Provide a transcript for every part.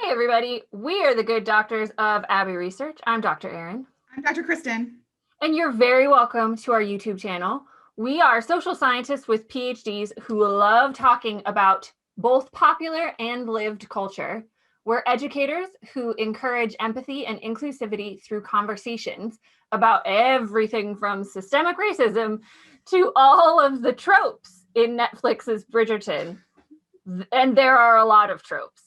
Hey everybody, we are the Good Doctors of Abbey Research. I'm Dr. Erin. I'm Dr. Kristen. And you're very welcome to our YouTube channel. We are social scientists with PhDs who love talking about both popular and lived culture. We're educators who encourage empathy and inclusivity through conversations about everything from systemic racism to all of the tropes in Netflix's Bridgerton. And there are a lot of tropes.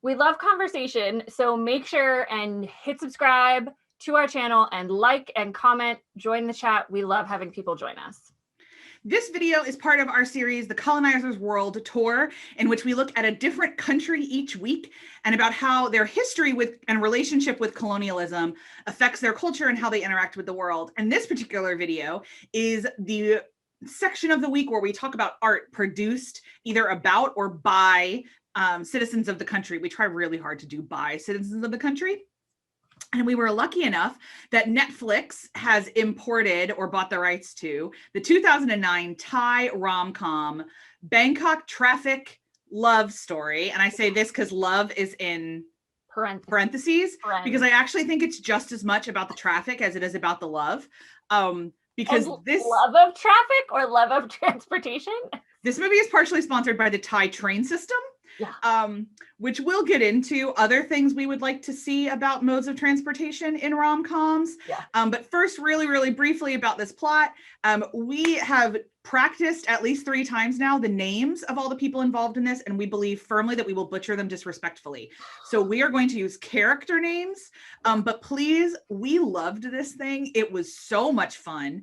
We love conversation, so make sure and hit subscribe to our channel and like and comment, join the chat. We love having people join us. This video is part of our series, The Colonizer's World Tour, in which we look at a different country each week and about how their history with and relationship with colonialism affects their culture and how they interact with the world. And this particular video is the section of the week where we talk about art produced either about or by citizens of the country. We try really hard to do by citizens of the country. And we were lucky enough that Netflix has imported or bought the rights to the 2009 Thai rom-com Bangkok Traffic Love Story. And I say this because love is in parentheses because I actually think it's just as much about the traffic as it is about the love. Because this love of traffic or love of transportation. This movie is partially sponsored by the Thai train system. Yeah. Which we'll get into other things we would like to see about modes of transportation in rom-coms. Yeah. But first, really briefly about this plot. We have practiced at least 3 times now the names of all the people involved in this, and we believe firmly that we will butcher them disrespectfully. So we are going to use character names, but please, we loved this thing. It was so much fun.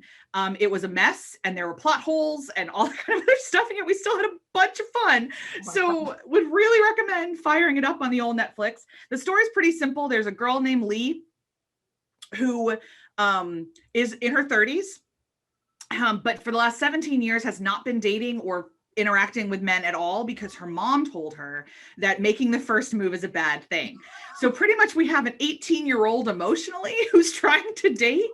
It was a mess, and there were plot holes and all that kind of other stuff in it. We still had a bunch of fun. So would really recommend firing it up on the old Netflix. The story is pretty simple. There's a girl named Lee who is in her 30s. But for the last 17 years has not been dating or interacting with men at all because her mom told her that making the first move is a bad thing. So pretty much we have an 18-year-old emotionally who's trying to date.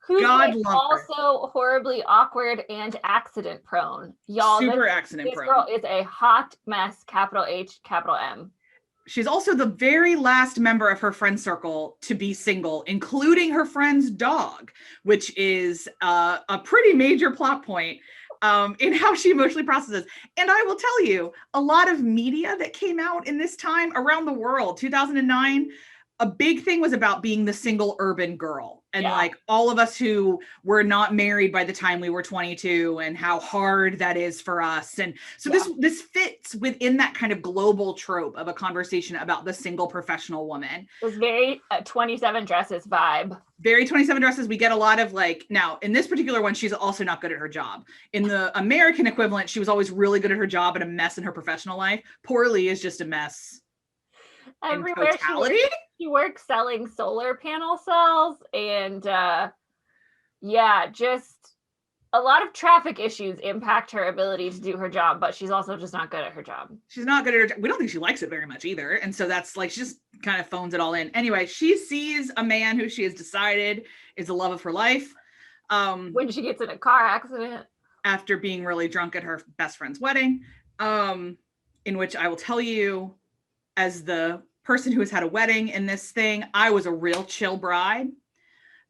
Who's also horribly awkward and accident prone. Y'all, super accident prone. This girl is a hot mess, capital H, capital M. She's also the very last member of her friend circle to be single, including her friend's dog, which is a pretty major plot point in how she emotionally processes. And I will tell you, a lot of media that came out in this time around the world, 2009, a big thing was about being the single urban girl. And like all of us who were not married by the time we were 22 and how hard that is for us. And so this fits within that kind of global trope of a conversation about the single professional woman. It was very 27 Dresses vibe. Very 27 Dresses. We get a lot of now in this particular one, she's also not good at her job. In the American equivalent, she was always really good at her job and a mess in her professional life. Poor Lee is just a mess. Everywhere she works selling solar panel cells and just a lot of traffic issues impact her ability to do her job, but she's also just not good at her job. She's not good at her job. We don't think she likes it very much either. And so that's she just kind of phones it all in. Anyway, she sees a man who she has decided is the love of her life. When she gets in a car accident. After being really drunk at her best friend's wedding, in which I will tell you, as the person who has had a wedding in this thing, I was a real chill bride.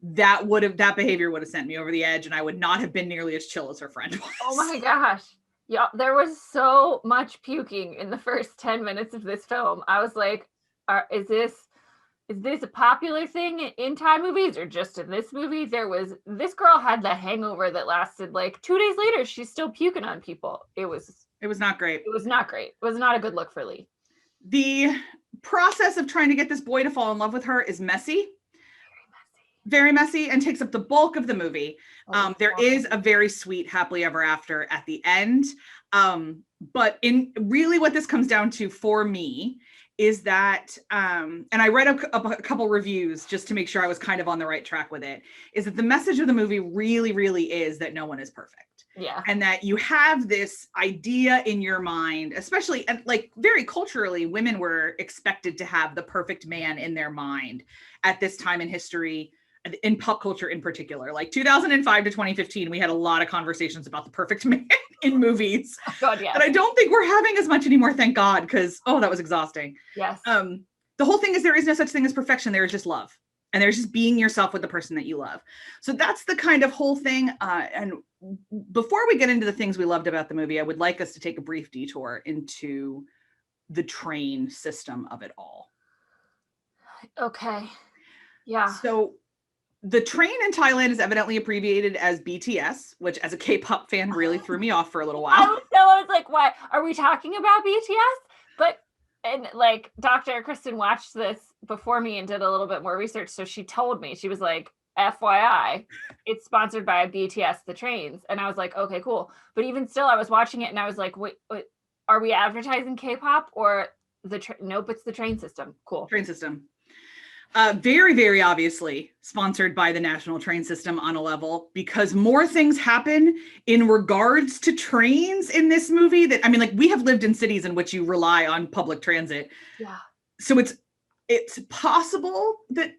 That behavior would have sent me over the edge, and I would not have been nearly as chill as her friend was. Oh my gosh. Yeah, there was so much puking in the first 10 minutes of this film. I was like, is this a popular thing in Thai movies or just in this movie? This girl had the hangover that lasted 2 days later. She's still puking on people. It was not great. It was not great. It was not a good look for Lee. The process of trying to get this boy to fall in love with her is messy. Very messy, and takes up the bulk of the movie. There is a very sweet happily ever after at the end. But in really what this comes down to for me is that, and I read a couple reviews just to make sure I was kind of on the right track with it, is that the message of the movie really is that no one is perfect. Yeah. And that you have this idea in your mind, especially very culturally, women were expected to have the perfect man in their mind at this time in history, in pop culture in particular. 2005 to 2015, we had a lot of conversations about the perfect man in movies. Oh God, yeah. But I don't think we're having as much anymore, thank God, because that was exhausting. Yes. the whole thing is there is no such thing as perfection. There is just love. And there's just being yourself with the person that you love. So that's the kind of whole thing. And before we get into the things we loved about the movie, I would like us to take a brief detour into the train system of it all. Okay. Yeah. So the train in Thailand is evidently abbreviated as BTS, which as a K-pop fan really threw me off for a little while. I was like, why are we talking about BTS? But and like Dr. Kristen watched this before me and did a little bit more research. So she told me, she was like, FYI, it's sponsored by BTS, the trains. And I was like, okay, cool. But even still, I was watching it and I was like, wait are we advertising K-pop or nope, it's the train system. Cool. Train system. Very, very obviously sponsored by the national train system on a level, because more things happen in regards to trains in this movie that, I mean, like, we have lived in cities in which you rely on public transit. Yeah. So it's possible that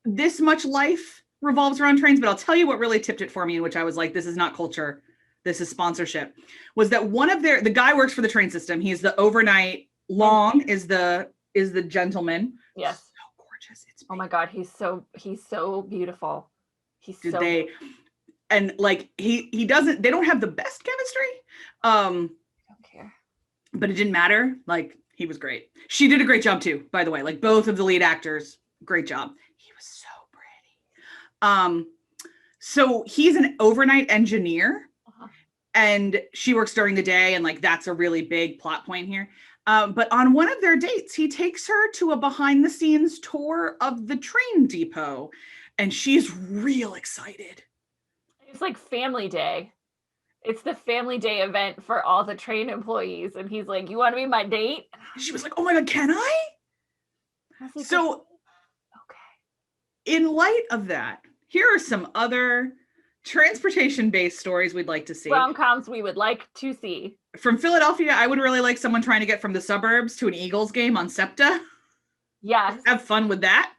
this much life revolves around trains, but I'll tell you what really tipped it for me, in which I was like, this is not culture, this is sponsorship, was that the guy works for the train system. He's the overnight. Long is the gentleman. Yes. So gorgeous. Oh my God, he's so beautiful. And like he doesn't, they don't have the best chemistry. I don't care. But it didn't matter. Like, he was great. She did a great job too, by the way. Like, both of the lead actors, great job. He was so pretty. So he's an overnight engineer, and she works during the day, and like that's a really big plot point here. But on one of their dates, he takes her to a behind the scenes tour of the train depot, and she's real excited. It's like family day. It's the family day event for all the train employees. And he's like, you want to be my date? She was like, oh my God, can I? Like, so, okay. In light of that, here are some other transportation-based stories we'd like to see. Rom-coms we would like to see. From Philadelphia, I would really like someone trying to get from the suburbs to an Eagles game on SEPTA. Yes. Have fun with that.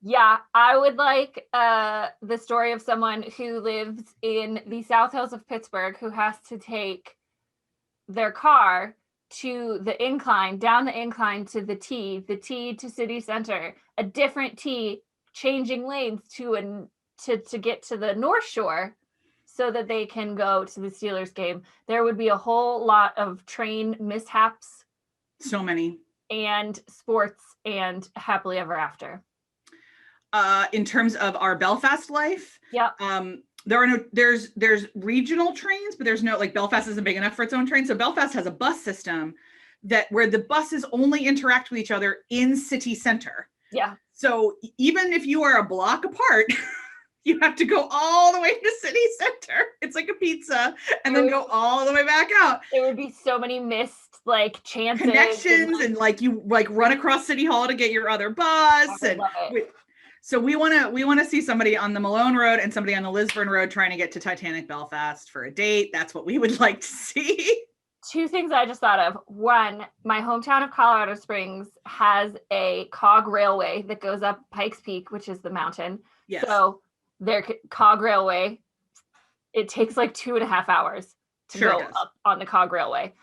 Yeah, I would like the story of someone who lives in the South Hills of Pittsburgh who has to take their car to the incline, down the incline to the T to city center, a different T, changing lanes to get to the North Shore so that they can go to the Steelers game. There would be a whole lot of train mishaps. So many. And sports and happily ever after. In terms of our Belfast life, there's regional trains, but there's no, like, Belfast isn't big enough for its own train. So Belfast has a bus system where the buses only interact with each other in city center. Yeah. So even if you are a block apart, you have to go all the way to city center. It's like a pizza, and then go all the way back out. There would be so many missed like chances, connections, and like you like run across City Hall to get your other bus. And so we want to see somebody on the Malone Road and somebody on the Lisburn Road trying to get to Titanic Belfast for a date. That's what we would like to see. Two things I just thought of. One, my hometown of Colorado Springs has a cog railway that goes up Pikes Peak, which is the mountain. Yes. So their cog railway, it takes like 2.5 hours to go up on the cog railway.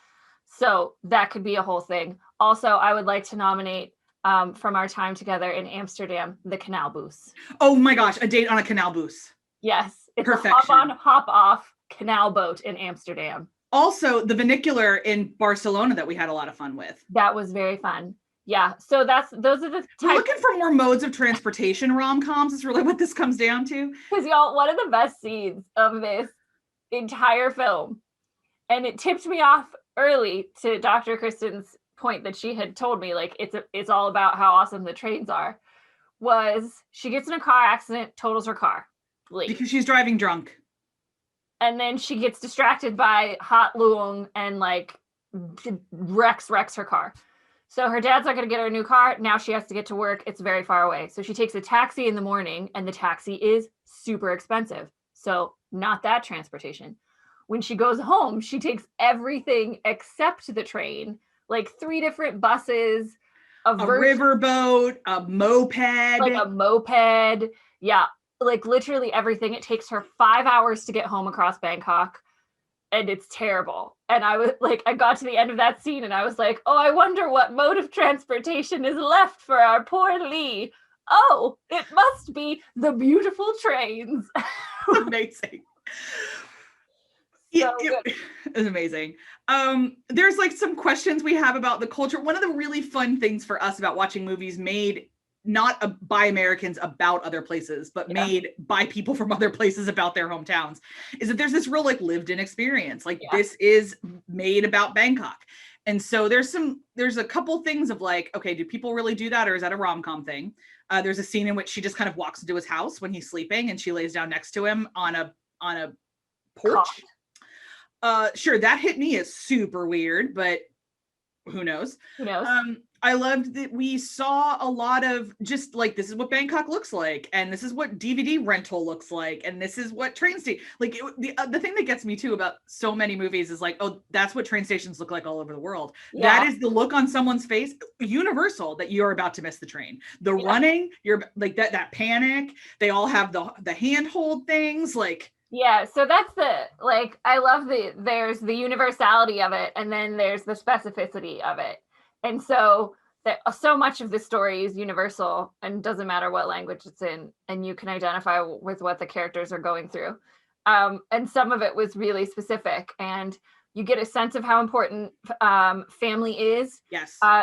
So that could be a whole thing. Also, I would like to nominate from our time together in Amsterdam, the canal bus. Oh my gosh, a date on a canal bus. Yes. It's perfection. A hop on, hop off canal boat in Amsterdam. Also, the Vernacular in Barcelona that we had a lot of fun with. That was very fun. Yeah. So those are the We're looking for more modes of transportation rom-coms is really what this comes down to. Because y'all, one of the best scenes of this entire film, and it tipped me off early to Dr. Kristen's point that she had told me, like, it's all about how awesome the trains are, was she gets in a car accident, totals her car. Because she's driving drunk. And then she gets distracted by hot Luong and like wrecks her car. So her dad's not going to get her a new car. Now she has to get to work. It's very far away. So she takes a taxi in the morning, and the taxi is super expensive. So not that transportation. When she goes home, she takes everything except the train, like 3 different buses, a riverboat, a moped. Like a moped. Yeah. Like literally everything. It takes her 5 hours to get home across Bangkok. and it's terrible. And I was like, I got to the end of that scene and I was like, oh, I wonder what mode of transportation is left for our poor Lee. Oh, it must be the beautiful trains. Amazing. So It was amazing. There's like some questions we have about the culture. One of the really fun things for us about watching movies made not by Americans about other places, but made by people from other places about their hometowns, is that there's this real like lived in experience. Like this is made about Bangkok. And so there's a couple things of like, okay, do people really do that? Or is that a rom-com thing? There's a scene in which she just kind of walks into his house when he's sleeping and she lays down next to him on a porch. Sure, that hit me as super weird, but who knows? Who knows? I loved that we saw a lot of just like, this is what Bangkok looks like, and this is what DVD rental looks like, and this is what train station, like the thing that gets me too about so many movies is like, oh, that's what train stations look like all over the world. That is the look on someone's face, universal, that you're about to miss the train. The running, you're like that panic. They all have the handhold things, like. Yeah, so that's like, I love there's the universality of it, and then there's the specificity of it. And so so much of the story is universal and doesn't matter what language it's in, and you can identify with what the characters are going through. And some of it was really specific, and you get a sense of how important family is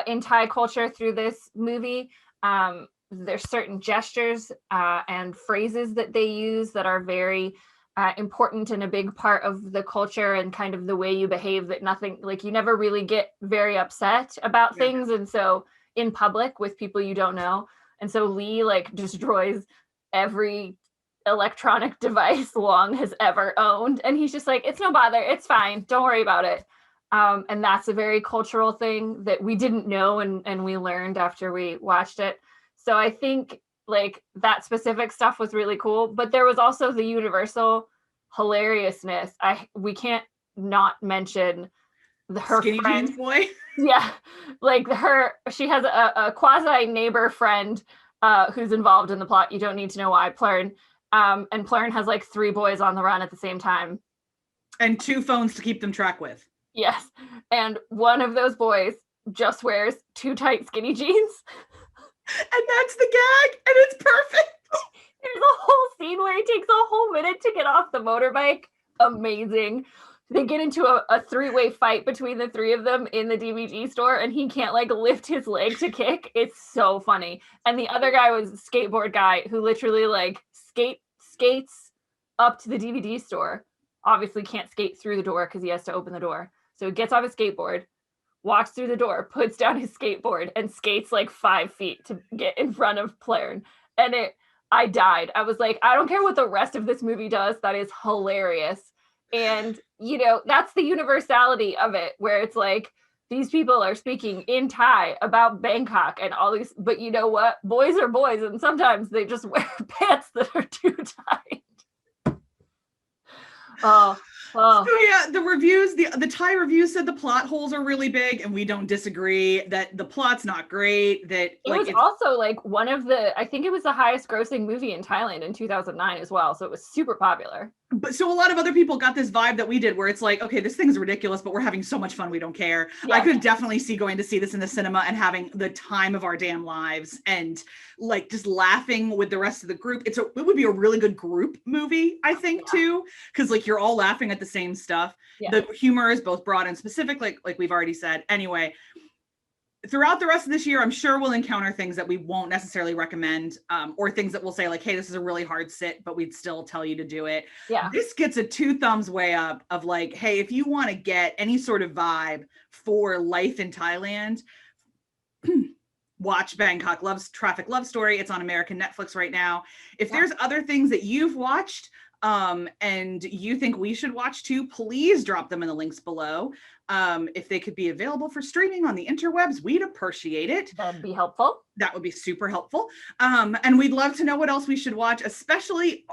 in Thai culture through this movie. There's certain gestures and phrases that they use that are very important and a big part of the culture and kind of the way you behave, that nothing, like you never really get very upset about things. And so in public with people you don't know. And so Lee like destroys every electronic device Long has ever owned. And he's just like, it's no bother. It's fine. Don't worry about it. And that's a very cultural thing that we didn't know. And we learned after we watched it. So I think like that specific stuff was really cool, but there was also the universal hilariousness. We can't not mention her skinny friend jeans boy. Yeah, like she has a quasi neighbor friend who's involved in the plot. You don't need to know why. Plern, and Plern has like 3 boys on the run at the same time, and 2 phones to keep them track with. Yes, and one of those boys just wears 2 tight skinny jeans. And that's the gag, and it's perfect. There's a whole scene where he takes a whole minute to get off the motorbike. Amazing. They get into a 3-way fight between the 3 of them in the DVD store, and he can't like lift his leg to kick. It's so funny. And the other guy was a skateboard guy who literally like skates up to the DVD store. Obviously can't skate through the door because he has to open the door. So he gets off his skateboard, walks through the door, puts down his skateboard, and skates like 5 feet to get in front of Plern. And I died. I was like, I don't care what the rest of this movie does. That is hilarious. And, you know, that's the universality of it, where it's like, these people are speaking in Thai about Bangkok and all these, but you know what? Boys are boys, and sometimes they just wear pants that are too tight. Oh. So yeah, the reviews, the Thai reviews said the plot holes are really big, and we don't disagree that the plot's not great. That it was also like one of I think it was the highest grossing movie in Thailand in 2009 as well. So it was super popular. But so a lot of other people got this vibe that we did, where it's like, okay, this thing's ridiculous, but we're having so much fun, we don't care. Yeah. I could definitely see going to see this in the cinema and having the time of our damn lives, and like just laughing with the rest of the group. It would be a really good group movie, I think, too, because like you're all laughing at the same stuff. Yeah. The humor is both broad and specific, like we've already said. Anyway, throughout the rest of this year, I'm sure we'll encounter things that we won't necessarily recommend, or things that we'll say like, hey, this is a really hard sit, but we'd still tell you to do it. Yeah. This gets a 2 thumbs way up of like, hey, if you want to get any sort of vibe for life in Thailand, watch Bangkok Traffic Love Story. It's on American Netflix right now. If there's other things that you've watched and you think we should watch too, please drop them in the links below. If they could be available for streaming on the interwebs, we'd appreciate it. That'd be helpful. That would be super helpful. And we'd love to know what else we should watch, especially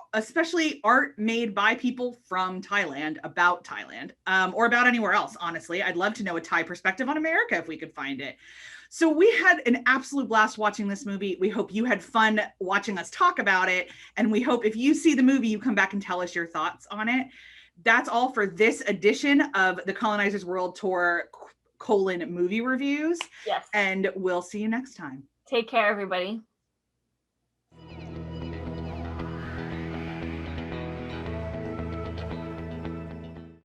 art made by people from Thailand, about Thailand, or about anywhere else. Honestly, I'd love to know a Thai perspective on America if we could find it. So we had an absolute blast watching this movie. We hope you had fun watching us talk about it. And we hope if you see the movie, you come back and tell us your thoughts on it. That's all for this edition of the Colonizers World Tour : movie reviews. Yes. And we'll see you next time. Take care, everybody.